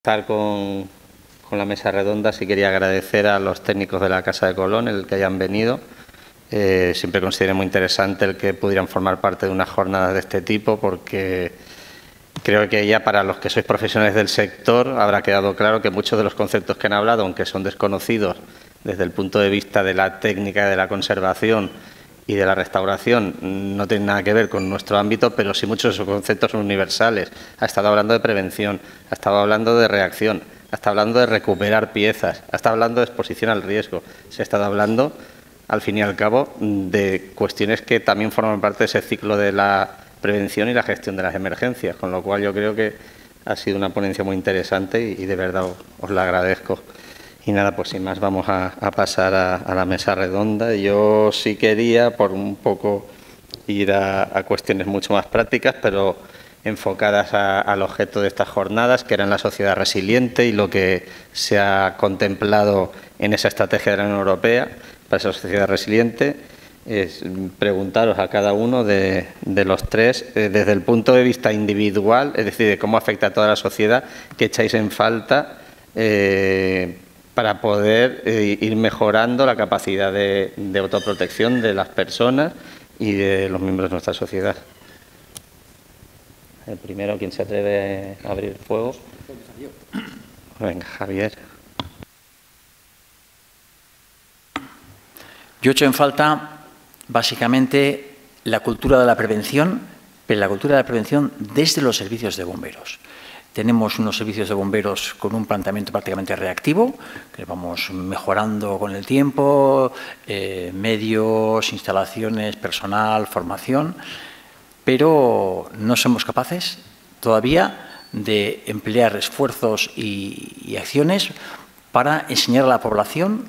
Estar con la mesa redonda, sí quería agradecer a los técnicos de la Casa de Colón el que hayan venido. Siempre consideré muy interesante el que pudieran formar parte de una jornada de este tipo, porque creo que ya para los que sois profesionales del sector habrá quedado claro que muchos de los conceptos que han hablado, aunque son desconocidos desde el punto de vista de la técnica de la conservación y de la restauración, no tienen nada que ver con nuestro ámbito, pero sí muchos de esos conceptos son universales. Ha estado hablando de prevención, ha estado hablando de reacción, ha estado hablando de recuperar piezas, ha estado hablando de exposición al riesgo, se ha estado hablando, al fin y al cabo, de cuestiones que también forman parte de ese ciclo de la prevención y la gestión de las emergencias, con lo cual yo creo que ha sido una ponencia muy interesante y de verdad os la agradezco. Y nada, pues sin más vamos a pasar a la mesa redonda. Yo sí quería, por un poco, ir a cuestiones mucho más prácticas, pero enfocadas al objeto de estas jornadas, que era la sociedad resiliente y lo que se ha contemplado en esa estrategia de la Unión Europea para esa sociedad resiliente. Es preguntaros a cada uno de los tres, desde el punto de vista individual, es decir, de cómo afecta a toda la sociedad, qué echáis en falta para poder ir mejorando la capacidad de autoprotección de las personas y de los miembros de nuestra sociedad. El primero, ¿quién se atreve a abrir fuego? Venga, Javier. Yo echo en falta, básicamente, la cultura de la prevención, pero la cultura de la prevención desde los servicios de bomberos. Tenemos unos servicios de bomberos con un planteamiento prácticamente reactivo, que vamos mejorando con el tiempo, medios, instalaciones, personal, formación, pero no somos capaces todavía de emplear esfuerzos y acciones para enseñar a la población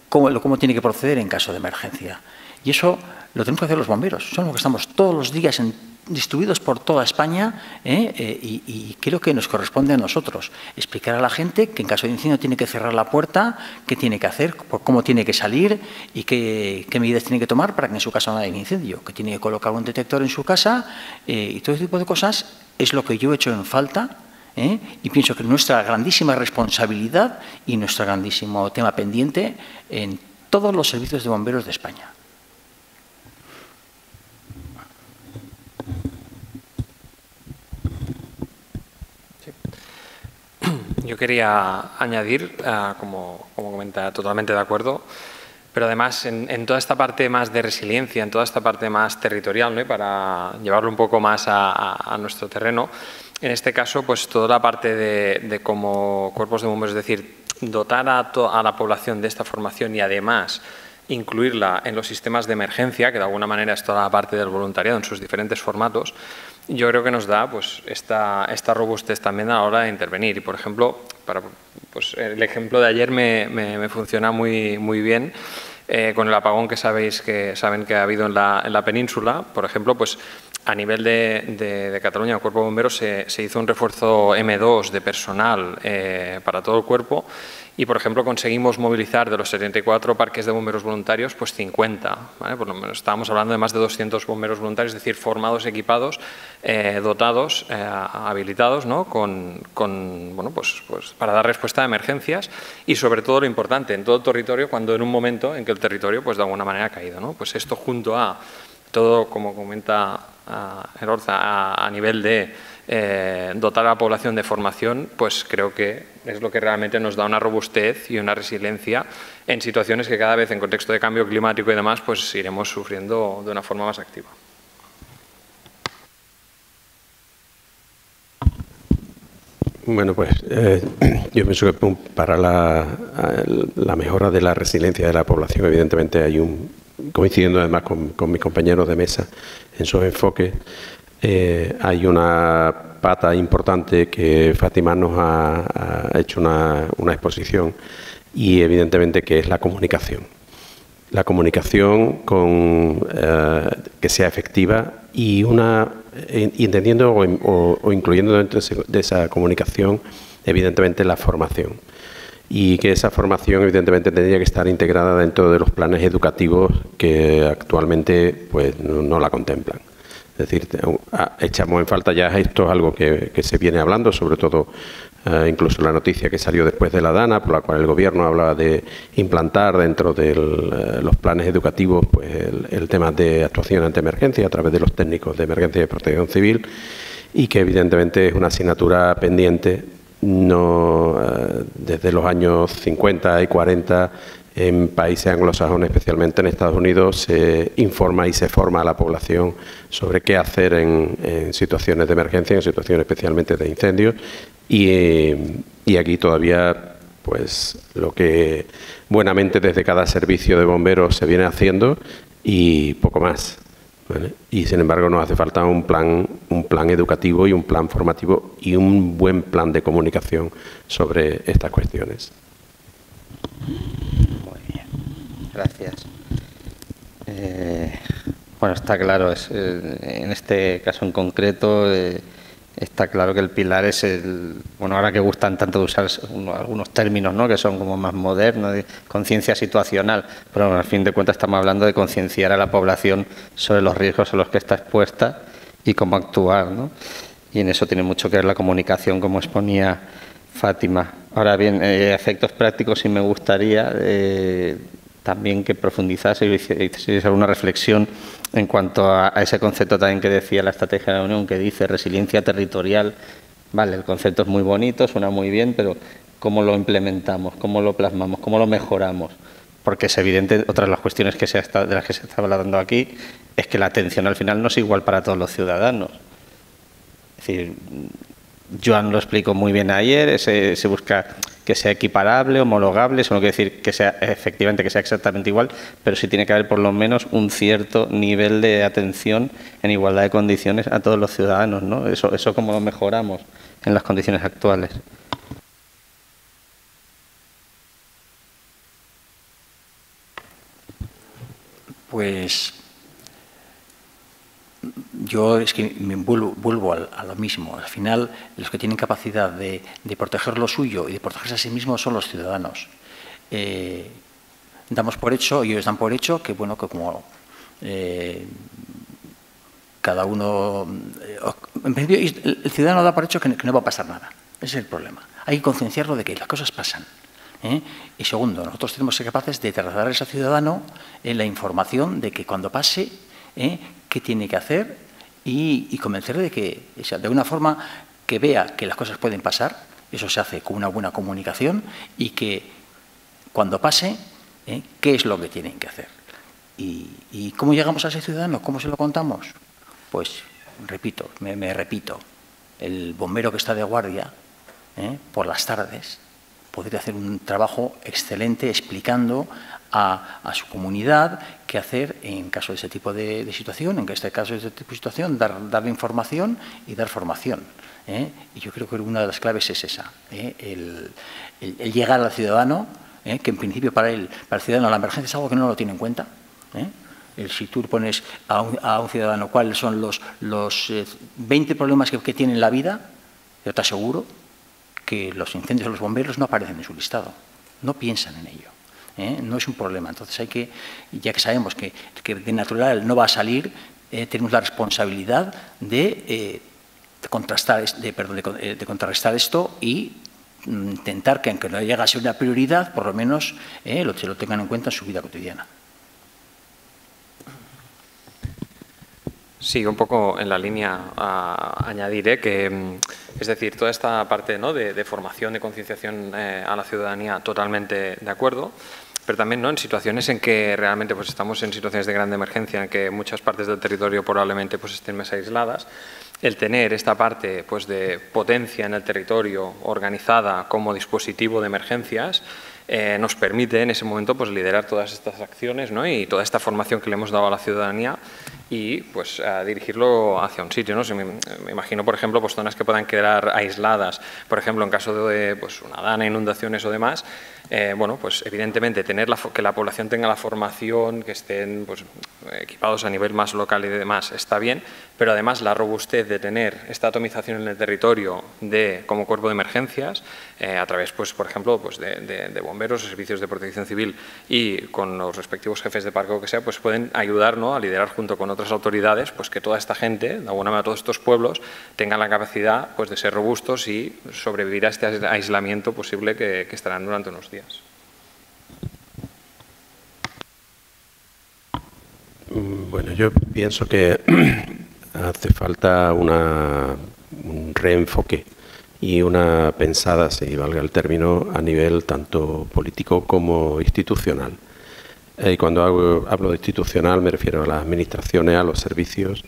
cómo tiene que proceder en caso de emergencia. Y eso lo tenemos que hacer los bomberos. Son los que estamos todos los días distribuidos por toda España y creo que nos corresponde a nosotros explicar a la gente que en caso de incendio tiene que cerrar la puerta, qué tiene que hacer, cómo tiene que salir y qué medidas tiene que tomar para que en su casa no haya incendio, que tiene que colocar un detector en su casa y todo ese tipo de cosas es lo que yo he hecho en falta. Y pienso que nuestra grandísima responsabilidad y nuestro grandísimo tema pendiente en todos los servicios de bomberos de España. Yo quería añadir, como comenta, totalmente de acuerdo, pero además en toda esta parte más de resiliencia, en toda esta parte más territorial, ¿no? Para llevarlo un poco más a nuestro terreno, en este caso, pues toda la parte de como cuerpos de bomberos, es decir, dotar a la población de esta formación y además incluirla en los sistemas de emergencia, que de alguna manera es toda la parte del voluntariado en sus diferentes formatos, yo creo que nos da pues, esta robustez también a la hora de intervenir. Y, por ejemplo, pues, el ejemplo de ayer me funciona muy bien con el apagón que saben que ha habido en la península. Por ejemplo, pues a nivel de Cataluña, el Cuerpo de Bomberos, se hizo un refuerzo M2 de personal para todo el cuerpo y, por ejemplo, conseguimos movilizar de los 74 parques de bomberos voluntarios, pues 50. ¿Vale? Por lo menos estábamos hablando de más de 200 bomberos voluntarios, es decir, formados, equipados, dotados, habilitados, ¿no? Bueno, pues para dar respuesta a emergencias y, sobre todo, lo importante, en todo el territorio, cuando en un momento en que el territorio, pues de alguna manera ha caído, ¿no? Pues esto junto a todo, como comenta Elorza, a nivel de dotar a la población de formación, pues creo que es lo que realmente nos da una robustez y una resiliencia en situaciones que cada vez en contexto de cambio climático y demás pues iremos sufriendo de una forma más activa. Bueno, pues yo pienso que para la mejora de la resiliencia de la población, evidentemente hay coincidiendo además con mis compañeros de mesa en su enfoque, hay una pata importante que Fátima nos ha hecho una exposición y evidentemente que es la comunicación. La comunicación que sea efectiva y entendiendo o incluyendo dentro de esa comunicación evidentemente la formación. Y que esa formación evidentemente tendría que estar integrada dentro de los planes educativos que actualmente pues no la contemplan. Es decir, echamos en falta ya, esto es algo que se viene hablando, sobre todo incluso la noticia que salió después de la DANA, por la cual el Gobierno hablaba de implantar dentro de los planes educativos pues el tema de actuación ante emergencia a través de los técnicos de emergencia y protección civil, y que evidentemente es una asignatura pendiente. Desde los años 50 y 40 en países anglosajones, especialmente en Estados Unidos, se informa y se forma a la población sobre qué hacer en situaciones de emergencia, en situaciones especialmente de incendios, y aquí todavía pues lo que buenamente desde cada servicio de bomberos se viene haciendo y poco más, ¿vale? Y sin embargo nos hace falta un plan educativo y un plan formativo y un buen plan de comunicación sobre estas cuestiones. Muy bien, gracias. Bueno, está claro, en este caso en concreto está claro que el pilar es bueno, ahora que gustan tanto de usar algunos términos, ¿no?, que son como más modernos, de conciencia situacional, pero bueno, al fin de cuentas estamos hablando de concienciar a la población sobre los riesgos a los que está expuesta y cómo actuar, ¿no? Y en eso tiene mucho que ver la comunicación, como exponía Fátima. Ahora bien, efectos prácticos sí me gustaría también que profundizase y hiciese alguna reflexión en cuanto a ese concepto también que decía la Estrategia de la Unión, que dice resiliencia territorial. Vale, el concepto es muy bonito, suena muy bien, pero ¿cómo lo implementamos? ¿Cómo lo plasmamos? ¿Cómo lo mejoramos? Porque es evidente, otra de las cuestiones de las que se está hablando aquí, es que la atención al final no es igual para todos los ciudadanos. Es decir, Joan lo explicó muy bien ayer, se busca que sea equiparable, homologable, eso no quiere decir que sea efectivamente que sea exactamente igual, pero sí tiene que haber por lo menos un cierto nivel de atención en igualdad de condiciones a todos los ciudadanos, ¿no? Eso cómo lo mejoramos en las condiciones actuales. Pues yo es que me vuelvo a lo mismo. Al final, los que tienen capacidad de proteger lo suyo y de protegerse a sí mismos son los ciudadanos. Damos por hecho, y ellos dan por hecho, que bueno, que como cada uno... en principio, el ciudadano da por hecho que no va a pasar nada. Ese es el problema. Hay que concienciarlo de que las cosas pasan. Y segundo, nosotros tenemos que ser capaces de trasladarles al ciudadano la información de que cuando pase, qué tiene que hacer y convencerle de que, o sea, de una forma que vea que las cosas pueden pasar, eso se hace con una buena comunicación, y que cuando pase, qué es lo que tienen que hacer. ¿Y cómo llegamos a ese ciudadano? ¿Cómo se lo contamos? Pues, repito, me repito, el bombero que está de guardia por las tardes podría hacer un trabajo excelente explicando a su comunidad qué hacer en caso de ese tipo de situación, en este caso de ese tipo de situación, darle información y dar formación. Y yo creo que una de las claves es esa, el llegar al ciudadano, que en principio para el ciudadano la emergencia es algo que no lo tiene en cuenta. Si tú pones a un ciudadano cuáles son los 20 problemas que tiene en la vida, yo te aseguro que los incendios o los bomberos no aparecen en su listado, no piensan en ello. No es un problema. Entonces hay que, ya que sabemos que de natural no va a salir, tenemos la responsabilidad de contrarrestar esto y intentar que, aunque no llegue a ser una prioridad, por lo menos se lo tengan en cuenta en su vida cotidiana. Sí, un poco en la línea a añadir, que es decir, toda esta parte, ¿no?, de formación, de concienciación a la ciudadanía, totalmente de acuerdo, pero también, ¿no?, en situaciones en que realmente pues estamos en situaciones de gran emergencia, en que muchas partes del territorio probablemente pues estén más aisladas, el tener esta parte pues de potencia en el territorio organizada como dispositivo de emergencias nos permite en ese momento pues liderar todas estas acciones, ¿no?, y toda esta formación que le hemos dado a la ciudadanía y pues a dirigirlo hacia un sitio, ¿no? Me imagino, por ejemplo, pues zonas que puedan quedar aisladas, por ejemplo, en caso de pues una dana, inundaciones o demás, bueno, pues evidentemente que la población tenga la formación, que estén pues equipados a nivel más local y demás, está bien, pero además la robustez de tener esta atomización en el territorio como cuerpo de emergencias, a través, pues por ejemplo, pues de bomberos, servicios de protección civil y con los respectivos jefes de parque o que sea, pues pueden ayudar, ¿no?, a liderar junto con otros otras autoridades, pues que toda esta gente, de alguna manera todos estos pueblos, tengan la capacidad pues, de ser robustos y sobrevivir a este aislamiento posible que estarán durante unos días. Bueno, yo pienso que hace falta un reenfoque y una pensada, si valga el término, a nivel tanto político como institucional. Y cuando hablo de institucional me refiero a las administraciones, a los servicios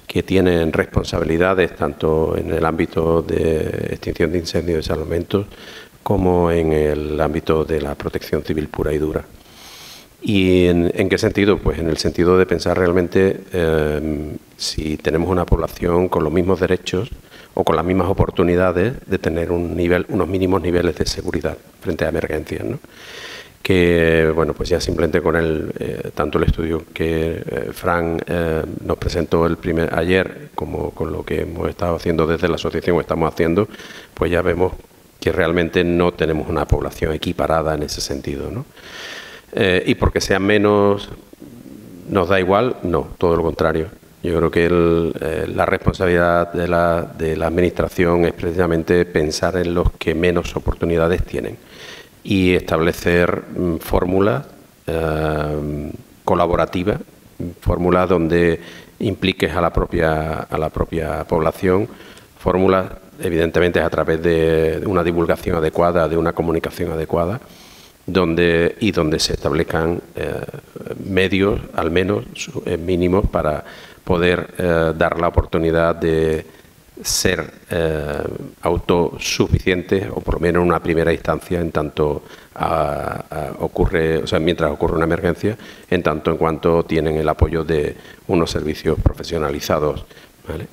que tienen responsabilidades tanto en el ámbito de extinción de incendios y salvamentos como en el ámbito de la protección civil pura y dura. ¿Y en qué sentido? Pues en el sentido de pensar realmente si tenemos una población con los mismos derechos o con las mismas oportunidades de tener unos mínimos niveles de seguridad frente a emergencias, ¿no? Que, bueno, pues ya simplemente con tanto el estudio que Fran nos presentó ayer como con lo que hemos estado haciendo desde la asociación o estamos haciendo, pues ya vemos que realmente no tenemos una población equiparada en ese sentido, ¿no? Y porque sean menos, ¿nos da igual? No, todo lo contrario. Yo creo que la responsabilidad de la administración es precisamente pensar en los que menos oportunidades tienen y establecer fórmulas colaborativas, fórmulas donde impliques a la propia población, fórmulas evidentemente a través de una divulgación adecuada, de una comunicación adecuada, donde se establezcan medios, al menos mínimos, para poder dar la oportunidad de ser autosuficientes, o por lo menos en una primera instancia, en tanto mientras ocurre una emergencia, en tanto en cuanto tienen el apoyo de unos servicios profesionalizados, ¿vale?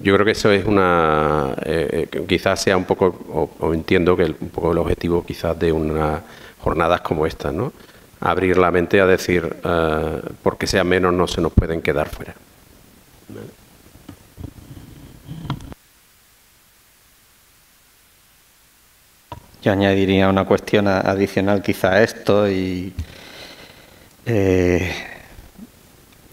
Yo creo que eso es quizás sea un poco, o entiendo que un poco el objetivo quizás de unas jornadas como esta, ¿no? Abrir la mente a decir, porque sea menos no se nos pueden quedar fuera. ¿Vale? Yo añadiría una cuestión adicional quizá a esto y que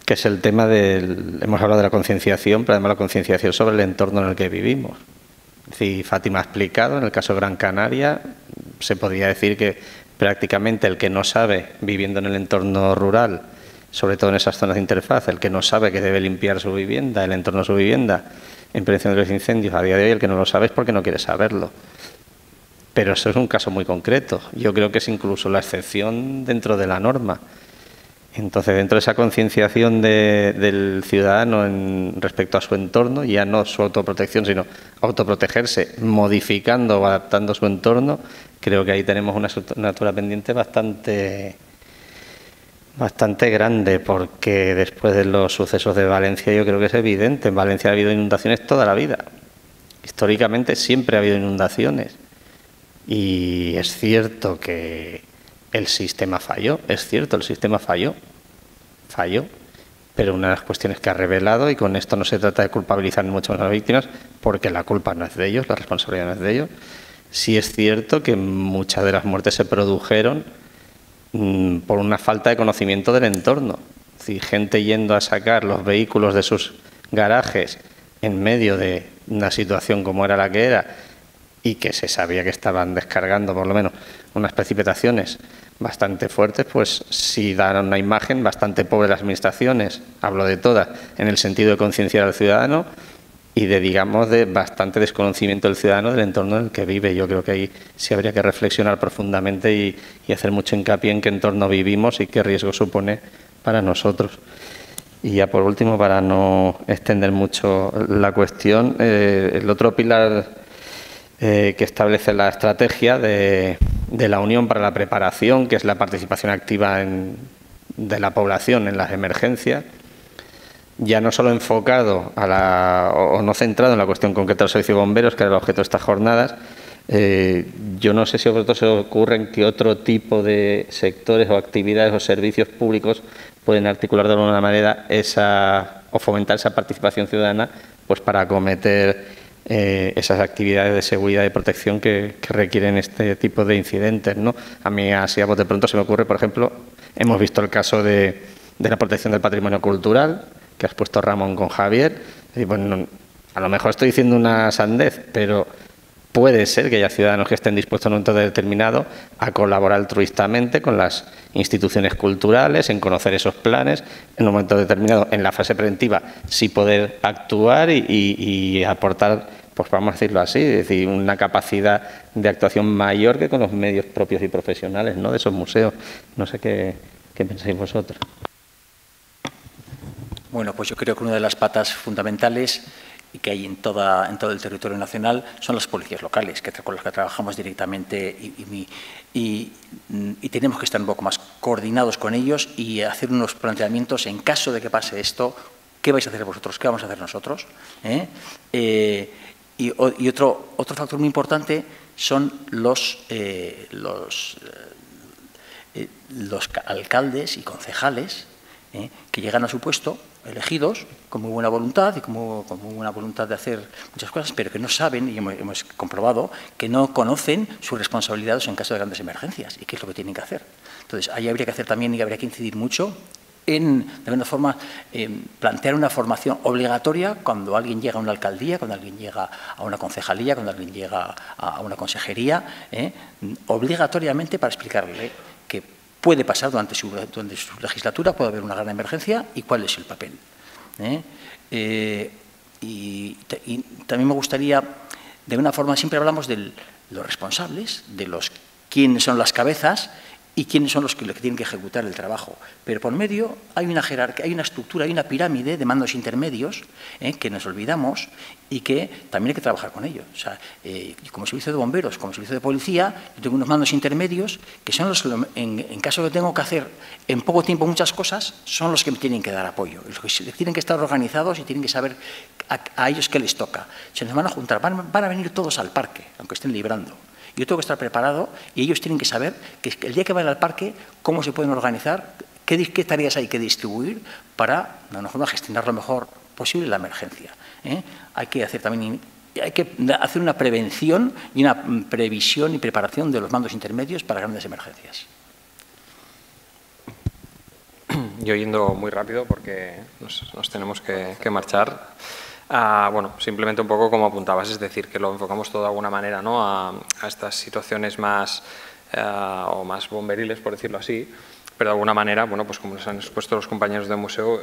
es el tema hemos hablado de la concienciación, pero además la concienciación sobre el entorno en el que vivimos. Es decir, Fátima ha explicado, en el caso de Gran Canaria, se podría decir que prácticamente el que no sabe, viviendo en el entorno rural, sobre todo en esas zonas de interfaz, el que no sabe que debe limpiar su vivienda, el entorno de su vivienda, en prevención de los incendios, a día de hoy el que no lo sabe es porque no quiere saberlo. Pero eso es un caso muy concreto. Yo creo que es incluso la excepción dentro de la norma. Entonces, dentro de esa concienciación del ciudadano respecto a su entorno, ya no su autoprotección, sino autoprotegerse, modificando o adaptando su entorno, creo que ahí tenemos una asignatura pendiente bastante grande, porque después de los sucesos de Valencia yo creo que es evidente. En Valencia ha habido inundaciones toda la vida. Históricamente siempre ha habido inundaciones. Y es cierto que el sistema falló, pero una de las cuestiones que ha revelado, y con esto no se trata de culpabilizar mucho a las víctimas, porque la culpa no es de ellos, la responsabilidad no es de ellos, sí es cierto que muchas de las muertes se produjeron por una falta de conocimiento del entorno. Es decir, gente yendo a sacar los vehículos de sus garajes en medio de una situación como era la que era, y que se sabía que estaban descargando por lo menos unas precipitaciones bastante fuertes, pues sí dan una imagen bastante pobre de las administraciones, hablo de todas, en el sentido de concienciar al ciudadano y de bastante desconocimiento del ciudadano del entorno en el que vive. Yo creo que ahí sí habría que reflexionar profundamente y hacer mucho hincapié en qué entorno vivimos y qué riesgo supone para nosotros. Y ya por último, para no extender mucho la cuestión, el otro pilar que establece la estrategia de la Unión para la Preparación, que es la participación activa de la población en las emergencias, ya no solo enfocado o no centrado en la cuestión concreta del servicio de bomberos, que era el objeto de estas jornadas. Yo no sé si a vosotros se os ocurren qué otro tipo de sectores o actividades o servicios públicos pueden articular de alguna manera o fomentar esa participación ciudadana, pues para acometer esas actividades de seguridad y protección que requieren este tipo de incidentes, ¿no? A mí así a bote pronto se me ocurre, por ejemplo, hemos visto el caso de de la protección del patrimonio cultural, que has puesto Ramón con Javier. Y bueno, a lo mejor estoy diciendo una sandez, pero puede ser que haya ciudadanos que estén dispuestos en un momento determinado a colaborar altruistamente con las instituciones culturales, en conocer esos planes, en un momento determinado, en la fase preventiva, sí poder actuar y aportar, pues vamos a decirlo así, es decir, una capacidad de actuación mayor que con los medios propios y profesionales, ¿no?, de esos museos. No sé qué pensáis vosotros. Bueno, pues yo creo que una de las patas fundamentales que hay en todo el territorio nacional son las policías locales, con las que trabajamos directamente y tenemos que estar un poco más coordinados con ellos y hacer unos planteamientos en caso de que pase esto. ¿Qué vais a hacer vosotros? ¿Qué vamos a hacer nosotros? Y otro factor muy importante son los alcaldes y concejales que llegan a su puesto elegidos con muy buena voluntad y con muy buena voluntad de hacer muchas cosas, pero que no saben, y hemos comprobado, que no conocen sus responsabilidades en caso de grandes emergencias y qué es lo que tienen que hacer. Entonces, ahí habría que hacer también y habría que incidir mucho en, de alguna forma, plantear una formación obligatoria cuando alguien llega a una alcaldía, cuando alguien llega a una concejalía, cuando alguien llega a una consejería, obligatoriamente para explicarle que puede pasar durante su legislatura, puede haber una gran emergencia y cuál es el papel. Y también me gustaría, de una forma, siempre hablamos de los responsables, de quiénes son las cabezas y quiénes son los que tienen que ejecutar el trabajo. Pero por medio hay una jerarquía, hay una estructura, hay una pirámide de mandos intermedios que nos olvidamos y que también hay que trabajar con ellos. O sea, como servicio de bomberos, como servicio de policía, yo tengo unos mandos intermedios que son los que, en caso de que tengo que hacer en poco tiempo muchas cosas, son los que me tienen que dar apoyo. Los que tienen que estar organizados y tienen que saber a ellos qué les toca. Se nos van a juntar, van a venir todos al parque, aunque estén librando. Yo tengo que estar preparado y ellos tienen que saber que el día que vayan al parque, cómo se pueden organizar, qué tareas hay que distribuir para, de alguna forma, gestionar lo mejor posible la emergencia. Hay que hacer también, hay que hacer una prevención y una previsión y preparación de los mandos intermedios para grandes emergencias. Yo yendo muy rápido porque nos tenemos que marchar. Bueno, simplemente un poco como apuntabas, es decir, que lo enfocamos todo de alguna manera, ¿no?, a estas situaciones más o más bomberiles, por decirlo así, pero de alguna manera, bueno, pues como nos han expuesto los compañeros del museo,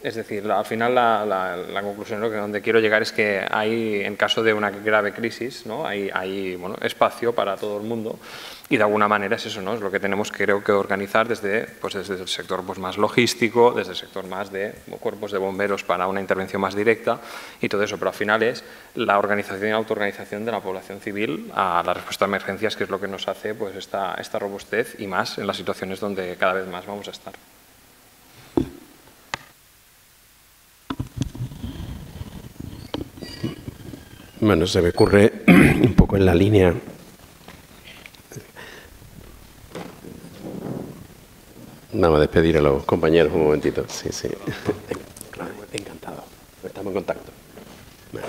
es decir, al final la conclusión, ¿no?, que donde quiero llegar es que hay, en caso de una grave crisis, ¿no?, hay bueno, espacio para todo el mundo. Y de alguna manera es eso, ¿no?, es lo que tenemos, creo, que organizar desde el sector pues, más logístico, desde el sector más de cuerpos de bomberos para una intervención más directa y todo eso. Pero al final es la organización y autoorganización de la población civil a la respuesta a emergencias, que es lo que nos hace pues, esta robustez y más en las situaciones donde cada vez más vamos a estar. Bueno, se me ocurre un poco en la línea. Vamos a despedir a los compañeros un momentito. Sí, sí. Claro, encantado. Estamos en contacto. Vale.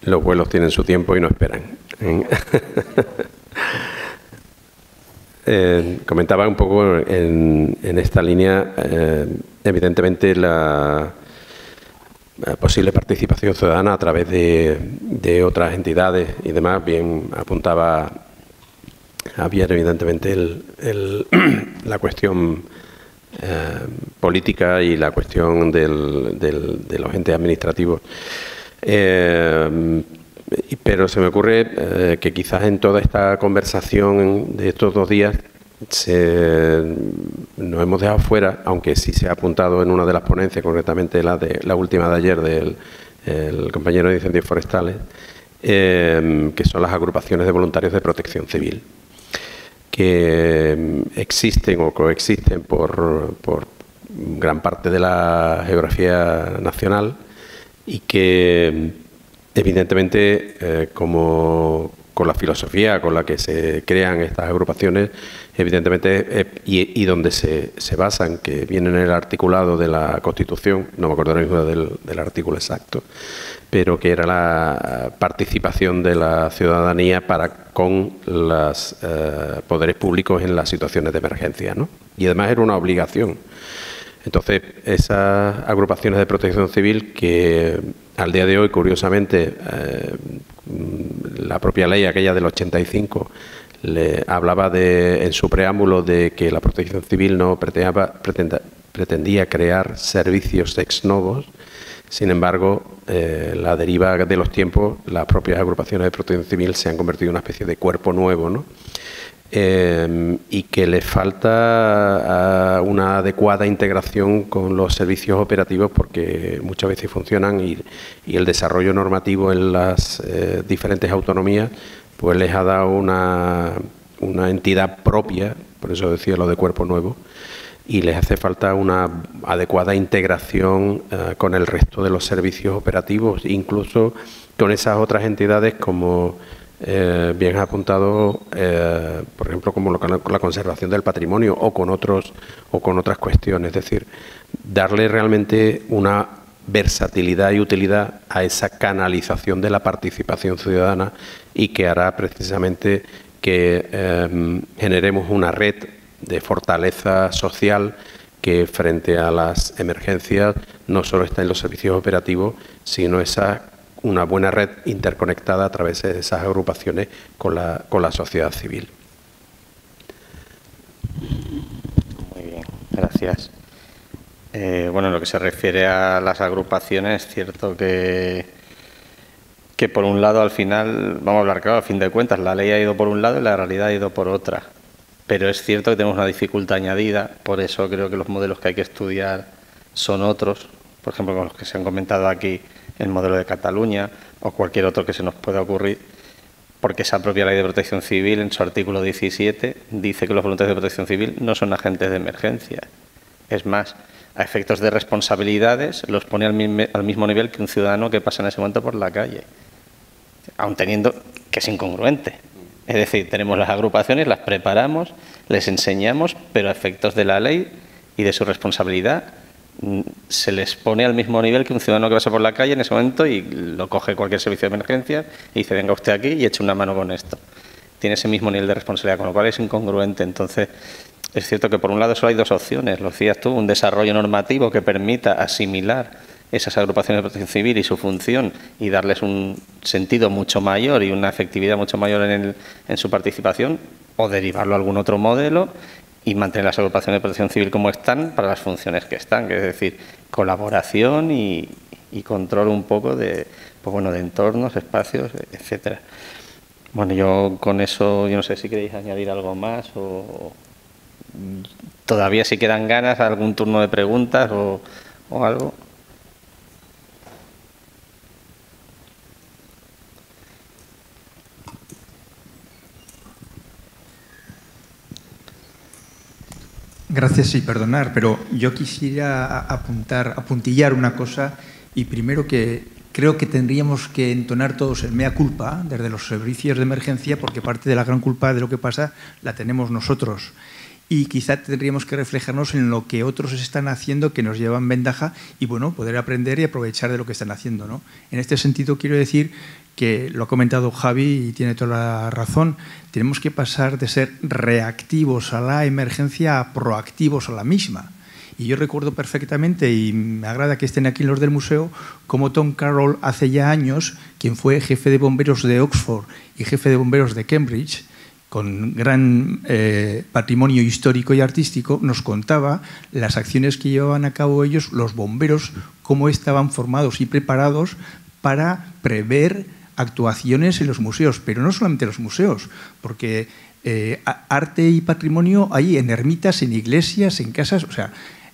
Los vuelos tienen su tiempo y no esperan. Comentaba un poco en esta línea, evidentemente, la posible participación ciudadana a través de otras entidades y demás. Bien apuntaba Javier, evidentemente, la cuestión política y la cuestión de los entes administrativos. Pero se me ocurre que quizás en toda esta conversación de estos 2 días nos hemos dejado fuera, aunque sí se ha apuntado en una de las ponencias, concretamente la última de ayer del compañero de Incendios Forestales, que son las agrupaciones de voluntarios de protección civil, que existen o coexisten por gran parte de la geografía nacional y que evidentemente como la filosofía con la que se crean estas agrupaciones, evidentemente, y donde se basan, que viene en el articulado de la Constitución, no me acuerdo ahora mismo del artículo exacto, pero que era la participación de la ciudadanía con los poderes públicos en las situaciones de emergencia, ¿no? Y además era una obligación. Entonces, esas agrupaciones de protección civil que al día de hoy, curiosamente, la propia ley aquella del 85 le hablaba en su preámbulo de que la protección civil no pretendía crear servicios ex novo. Sin embargo, la deriva de los tiempos, las propias agrupaciones de protección civil se han convertido en una especie de cuerpo nuevo, ¿no? Y que le falta una adecuada integración con los servicios operativos, porque muchas veces funcionan y el desarrollo normativo en las diferentes autonomías pues les ha dado una entidad propia, por eso decía lo de cuerpo nuevo, y les hace falta una adecuada integración con el resto de los servicios operativos, incluso con esas otras entidades como bien has apuntado, por ejemplo, como la conservación del patrimonio o con otras cuestiones. Es decir, darle realmente una versatilidad y utilidad a esa canalización de la participación ciudadana y que hará precisamente que generemos una red de fortaleza social que frente a las emergencias no solo está en los servicios operativos, sino una buena red interconectada a través de esas agrupaciones con la sociedad civil. Muy bien, gracias. Bueno, en lo que se refiere a las agrupaciones, es cierto que por un lado, al final, vamos a hablar claro, a fin de cuentas, la ley ha ido por un lado y la realidad ha ido por otra. Pero es cierto que tenemos una dificultad añadida, por eso creo que los modelos que hay que estudiar son otros, por ejemplo, con los que se han comentado aquí, el modelo de Cataluña o cualquier otro que se nos pueda ocurrir, porque esa propia ley de protección civil, en su artículo 17, dice que los voluntarios de protección civil no son agentes de emergencia. Es más, a efectos de responsabilidades los pone al mismo nivel que un ciudadano que pasa en ese momento por la calle, aun teniendo que es incongruente. Es decir, tenemos las agrupaciones, las preparamos, les enseñamos, pero a efectos de la ley y de su responsabilidad se les pone al mismo nivel que un ciudadano que pasa por la calle en ese momento y lo coge cualquier servicio de emergencia y dice, venga usted aquí y eche una mano con esto. Tiene ese mismo nivel de responsabilidad, con lo cual es incongruente. Entonces, es cierto que por un lado solo hay dos opciones, lo decías tú, un desarrollo normativo que permita asimilar esas agrupaciones de protección civil y su función y darles un sentido mucho mayor y una efectividad mucho mayor en su participación, o derivarlo a algún otro modelo y mantener las agrupaciones de protección civil como están para las funciones que están, que es decir, colaboración y control un poco de, pues bueno, de entornos, espacios, etcétera. Bueno, yo con eso, yo no sé si queréis añadir algo más o todavía si quedan ganas, algún turno de preguntas o algo. Gracias y perdonar, pero yo quisiera apuntillar una cosa y primero que creo que tendríamos que entonar todos el mea culpa desde los servicios de emergencia porque parte de la gran culpa de lo que pasa la tenemos nosotros y quizá tendríamos que reflejarnos en lo que otros están haciendo que nos llevan ventaja y bueno, poder aprender y aprovechar de lo que están haciendo, ¿no? En este sentido quiero decir que lo ha comentado Javi y tiene toda la razón, tenemos que pasar de ser reactivos a la emergencia a proactivos a la misma. Y yo recuerdo perfectamente, y me agrada que estén aquí los del museo, como Tom Carroll hace ya años, quien fue jefe de bomberos de Oxford y jefe de bomberos de Cambridge, con gran patrimonio histórico y artístico, nos contaba las acciones que llevaban a cabo ellos, los bomberos, cómo estaban formados y preparados para prever actuaciones en los museos, pero no solamente en los museos, porque arte y patrimonio hay en ermitas, en iglesias, en casas, o sea,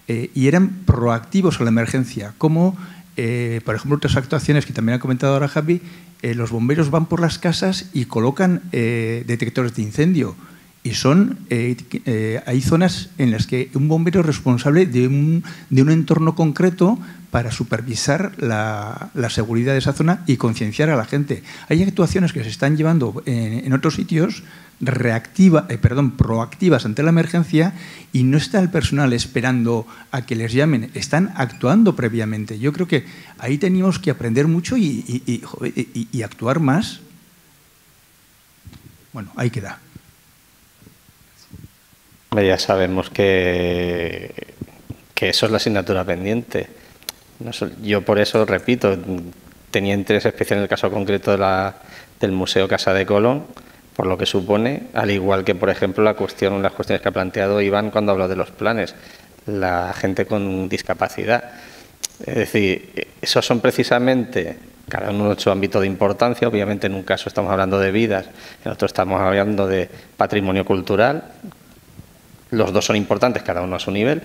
y eran proactivos a la emergencia, como, por ejemplo, otras actuaciones que también ha comentado ahora Javi, los bomberos van por las casas y colocan detectores de incendio Y hay zonas en las que un bombero es responsable de un entorno concreto para supervisar la seguridad de esa zona y concienciar a la gente. Hay actuaciones que se están llevando en otros sitios proactivas ante la emergencia, y no está el personal esperando a que les llamen, están actuando previamente. Yo creo que ahí teníamos que aprender mucho y actuar más. Bueno, ahí queda. Ya sabemos que eso es la asignatura pendiente. Yo por eso, repito, tenía interés especial en el caso concreto del Museo Casa de Colón, por lo que supone, al igual que, por ejemplo, las cuestiones que ha planteado Iván cuando habló de los planes, la gente con discapacidad. Es decir, esos son precisamente, cada uno en su ámbito de importancia. Obviamente, en un caso estamos hablando de vidas, en otro estamos hablando de patrimonio cultural. Los dos son importantes, cada uno a su nivel,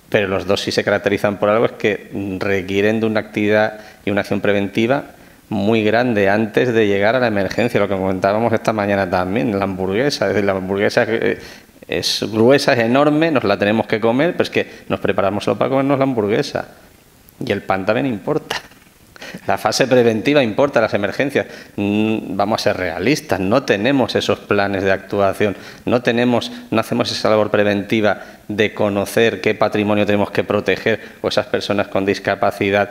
pero los dos sí se caracterizan por algo, es que requieren de una actividad y una acción preventiva muy grande antes de llegar a la emergencia. Lo que comentábamos esta mañana también, la hamburguesa. Es decir, la hamburguesa es gruesa, es enorme, nos la tenemos que comer, pero es que nos preparamos solo para comernos la hamburguesa. Y el pan también importa. La fase preventiva importa, las emergencias. Vamos a ser realistas, no tenemos esos planes de actuación, no hacemos esa labor preventiva de conocer qué patrimonio tenemos que proteger o esas personas con discapacidad.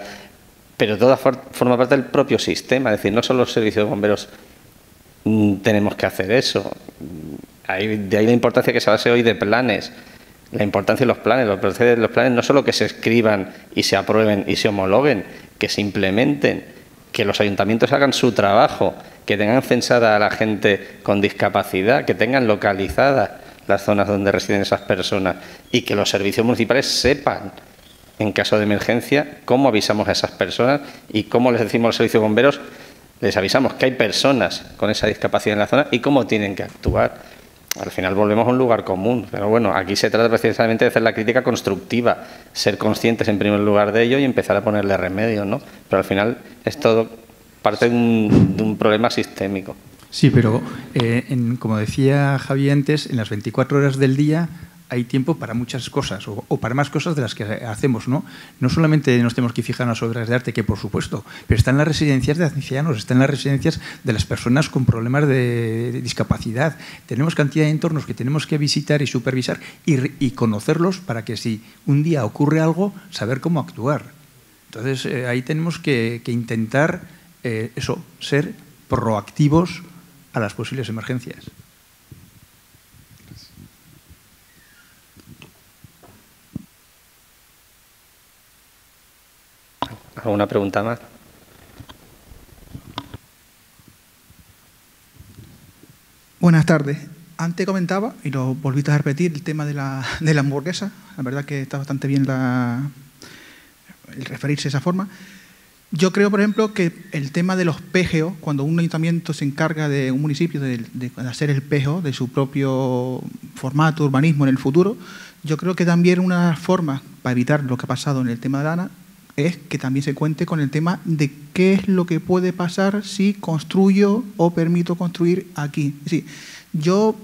Pero todo forma parte del propio sistema, es decir, no solo los servicios de bomberos tenemos que hacer eso. De ahí la importancia que se base hoy de planes, la importancia de los planes. Los planes no solo que se escriban y se aprueben y se homologuen, que se implementen, que los ayuntamientos hagan su trabajo, que tengan censada a la gente con discapacidad, que tengan localizadas las zonas donde residen esas personas y que los servicios municipales sepan, en caso de emergencia, cómo avisamos a esas personas y cómo les decimos a los servicios de bomberos, les avisamos que hay personas con esa discapacidad en la zona y cómo tienen que actuar. Al final volvemos a un lugar común, pero bueno, aquí se trata precisamente de hacer la crítica constructiva, ser conscientes en primer lugar de ello y empezar a ponerle remedio, ¿no? Pero al final es todo parte de un problema sistémico. Sí, pero como decía Javi antes, en las 24 horas del día hay tiempo para muchas cosas o para más cosas de las que hacemos, ¿no? No solamente nos tenemos que fijar en las obras de arte, que por supuesto, pero están las residencias de ancianos, están las residencias de las personas con problemas de discapacidad. Tenemos cantidad de entornos que tenemos que visitar y supervisar y conocerlos para que si un día ocurre algo, saber cómo actuar. Entonces, ahí tenemos que intentar ser proactivos a las posibles emergencias. ¿Alguna pregunta más? Buenas tardes. Antes comentaba, y lo volviste a repetir, el tema de la hamburguesa. La verdad que está bastante bien el referirse de esa forma. Yo creo, por ejemplo, que el tema de los PGO, cuando un ayuntamiento se encarga de un municipio de hacer el PGO de su propio formato, urbanismo en el futuro, yo creo que también una forma para evitar lo que ha pasado en el tema de Dana es que también se cuente con el tema de qué es lo que puede pasar si construyo o permito construir aquí. Es decir, yo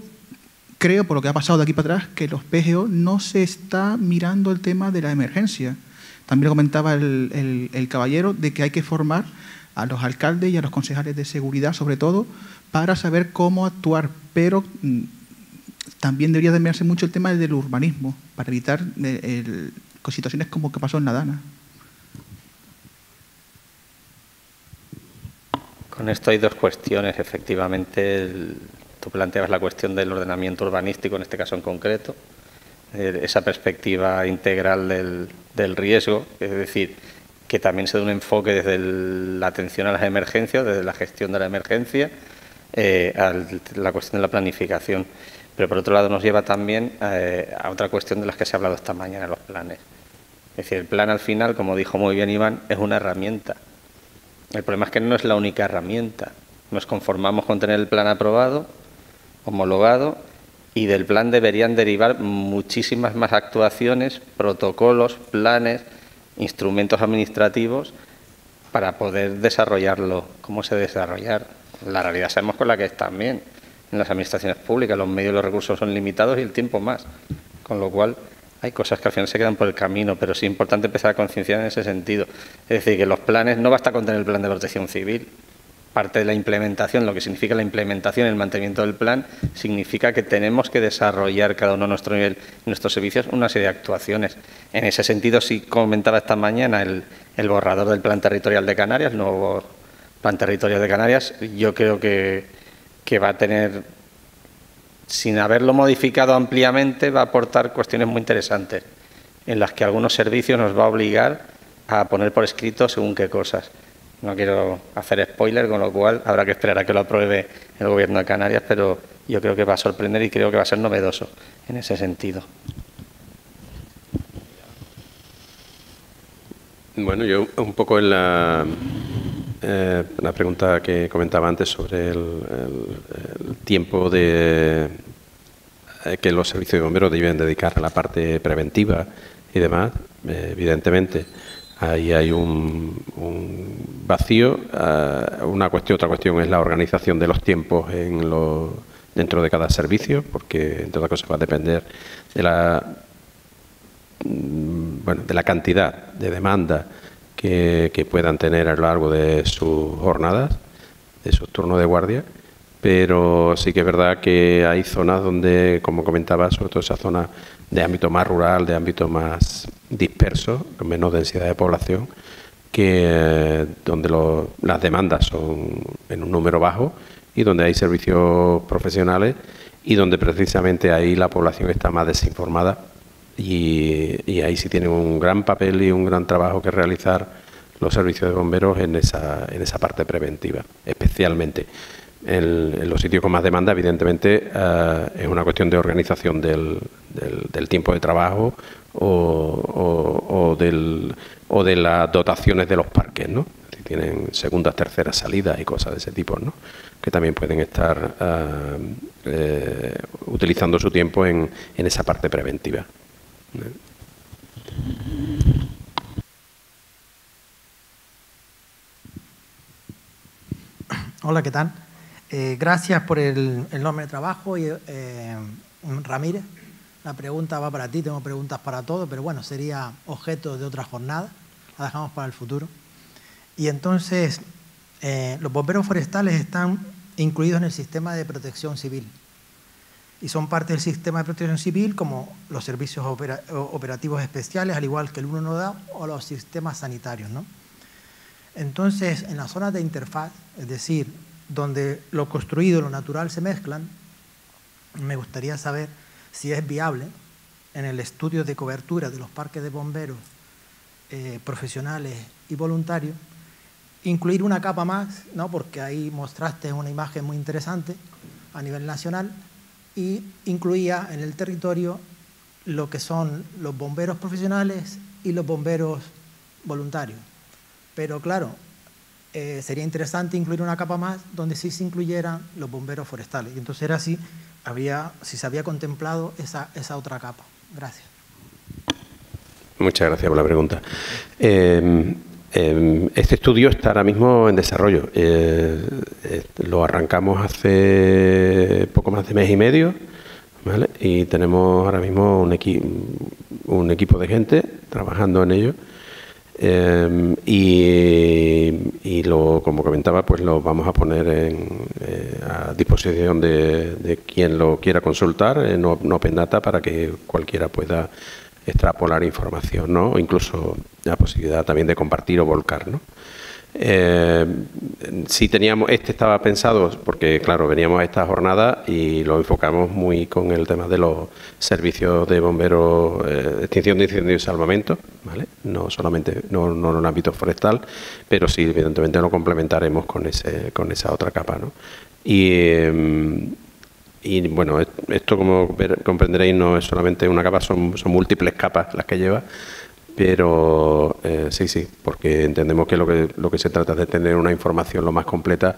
creo, por lo que ha pasado de aquí para atrás, que los PGO no se está mirando el tema de la emergencia. También lo comentaba el caballero de que hay que formar a los alcaldes y a los concejales de seguridad, sobre todo, para saber cómo actuar. Pero también debería de mirarse mucho el tema del urbanismo, para evitar situaciones como que pasó en la Dana. Con esto hay dos cuestiones. Efectivamente, tú planteabas la cuestión del ordenamiento urbanístico, en este caso en concreto, esa perspectiva integral del riesgo, es decir, que también se da un enfoque desde la atención a las emergencias, desde la gestión de la emergencia, a la cuestión de la planificación. Pero por otro lado nos lleva también a otra cuestión de las que se ha hablado esta mañana, los planes. Es decir, el plan al final, como dijo muy bien Iván, es una herramienta. El problema es que no es la única herramienta. Nos conformamos con tener el plan aprobado, homologado, y del plan deberían derivar muchísimas más actuaciones, protocolos, planes, instrumentos administrativos para poder desarrollarlo. ¿Cómo se desarrollar? La realidad sabemos con la que es también. en las administraciones públicas. Los medios y los recursos son limitados y el tiempo más. Con lo cual, hay cosas que al final se quedan por el camino, pero sí es importante empezar a concienciar en ese sentido. Es decir, que los planes, no basta con tener el plan de protección civil. Parte de la implementación, lo que significa la implementación y el mantenimiento del plan, significa que tenemos que desarrollar cada uno a nuestro nivel, nuestros servicios, una serie de actuaciones. En ese sentido, sí comentaba esta mañana el borrador del Plan Territorial de Canarias, el nuevo Plan Territorial de Canarias. Yo creo que va a tener, sin haberlo modificado ampliamente, va a aportar cuestiones muy interesantes, en las que algunos servicios nos va a obligar a poner por escrito según qué cosas. No quiero hacer spoiler, con lo cual habrá que esperar a que lo apruebe el Gobierno de Canarias, pero yo creo que va a sorprender y creo que va a ser novedoso en ese sentido. Bueno, yo un poco en la pregunta que comentaba antes sobre el tiempo que los servicios de bomberos deben dedicar a la parte preventiva y demás, evidentemente ahí hay un vacío. Otra cuestión es la organización de los tiempos dentro de cada servicio, porque entre otras cosas va a depender de la cantidad de demanda que puedan tener a lo largo de sus jornadas, de sus turnos de guardia. Pero sí que es verdad que hay zonas donde, como comentaba, sobre todo esa zona de ámbito más rural, de ámbito más disperso, con menos densidad de población, donde las demandas son en un número bajo y donde hay servicios profesionales y donde precisamente ahí la población está más desinformada y ahí sí tienen un gran papel y un gran trabajo que realizar los servicios de bomberos en esa parte preventiva, especialmente. En los sitios con más demanda, evidentemente, es una cuestión de organización del tiempo de trabajo o de las dotaciones de los parques, ¿no? Si tienen segundas, terceras salidas y cosas de ese tipo, ¿no? Que también pueden estar utilizando su tiempo en esa parte preventiva. Hola, ¿qué tal? Gracias por el enorme trabajo, Ramírez. La pregunta va para ti, tengo preguntas para todos, pero bueno, sería objeto de otra jornada, la dejamos para el futuro. Y entonces, los bomberos forestales están incluidos en el sistema de protección civil y son parte del sistema de protección civil como los servicios operativos especiales, al igual que el 112 o los sistemas sanitarios, ¿no? Entonces, en las zonas de interfaz, es decir, donde lo construido y lo natural se mezclan, me gustaría saber si es viable en el estudio de cobertura de los parques de bomberos profesionales y voluntarios incluir una capa más, ¿no? Porque ahí mostraste una imagen muy interesante a nivel nacional y incluía en el territorio lo que son los bomberos profesionales y los bomberos voluntarios. Pero claro, sería interesante incluir una capa más donde sí se incluyeran los bomberos forestales. Y entonces era si se había contemplado esa otra capa. Gracias. Muchas gracias por la pregunta. Este estudio está ahora mismo en desarrollo. Lo arrancamos hace poco más de mes y medio, ¿vale? Y tenemos ahora mismo un equipo de gente trabajando en ello. Como comentaba, pues lo vamos a poner a disposición de quien lo quiera consultar en Open Data para que cualquiera pueda extrapolar información, ¿no? O incluso la posibilidad también de compartir o volcar, ¿no? Sí teníamos, estaba pensado, porque claro, veníamos a esta jornada y lo enfocamos muy con el tema de los servicios de bomberos, extinción de incendios y salvamento, ¿vale? No solamente, no en el ámbito forestal, pero sí, evidentemente lo complementaremos con esa otra capa, ¿no? Y bueno, esto como comprenderéis no es solamente una capa, son múltiples capas las que lleva. Pero sí, porque entendemos que lo que se trata es de tener una información lo más completa,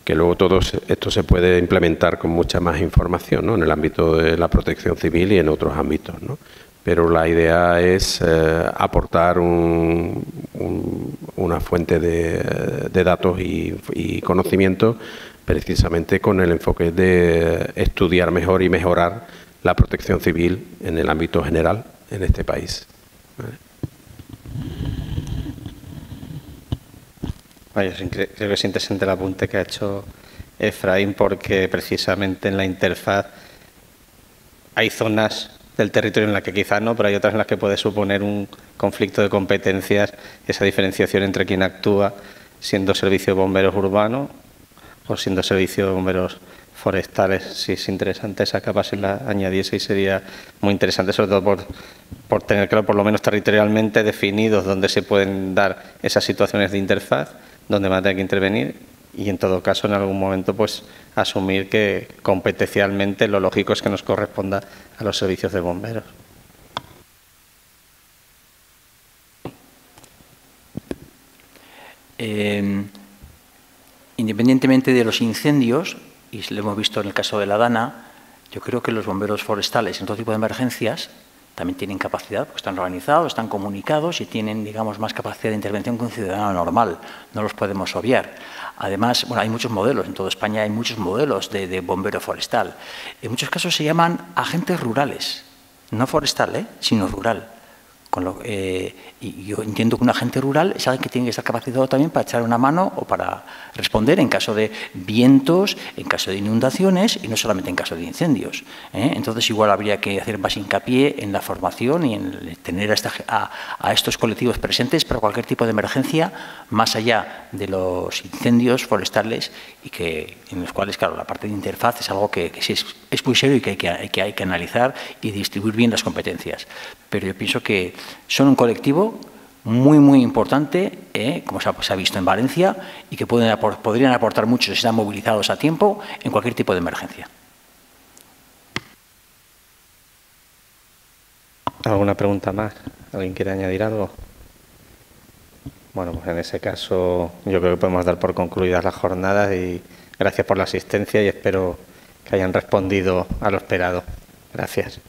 que luego todo esto se puede implementar con mucha más información, ¿no? En el ámbito de la protección civil y en otros ámbitos, ¿no? Pero la idea es aportar una fuente de datos y conocimiento precisamente con el enfoque de estudiar mejor y mejorar la protección civil en el ámbito general en este país. ¿Vale? Creo que es interesante el apunte que ha hecho Efraín, porque precisamente en la interfaz hay zonas del territorio en las que quizás no, pero hay otras en las que puede suponer un conflicto de competencias, esa diferenciación entre quien actúa siendo servicio de bomberos urbanos o siendo servicio de bomberos forestales. Sí, es interesante esa capa, si la añadiese, y sería muy interesante, sobre todo por tener claro, por lo menos territorialmente definidos, dónde se pueden dar esas situaciones de interfaz, dónde van a tener que intervenir, y en todo caso en algún momento pues asumir que competencialmente lo lógico es que nos corresponda a los servicios de bomberos. Independientemente de los incendios, y lo hemos visto en el caso de la Dana, yo creo que los bomberos forestales en todo tipo de emergencias también tienen capacidad, porque están organizados, están comunicados y tienen, digamos, más capacidad de intervención que un ciudadano normal. No los podemos obviar. Además, bueno, hay muchos modelos, en toda España hay muchos modelos de bombero forestal. En muchos casos se llaman agentes rurales, no forestal, sino rural. Y yo entiendo que un agente rural es alguien que tiene que estar capacitado también para echar una mano o para responder en caso de vientos, en caso de inundaciones y no solamente en caso de incendios. Entonces, igual habría que hacer más hincapié en la formación y en tener a estos colectivos presentes para cualquier tipo de emergencia, más allá de los incendios forestales, y en los cuales, claro, la parte de interfaz es algo que sí es muy serio y que hay que analizar y distribuir bien las competencias. Pero yo pienso que son un colectivo muy, muy importante, como se ha visto en Valencia, y que podrían aportar mucho si están movilizados a tiempo en cualquier tipo de emergencia. ¿Alguna pregunta más? ¿Alguien quiere añadir algo? Bueno, pues en ese caso yo creo que podemos dar por concluidas las jornadas, y gracias por la asistencia y espero que hayan respondido a lo esperado. Gracias.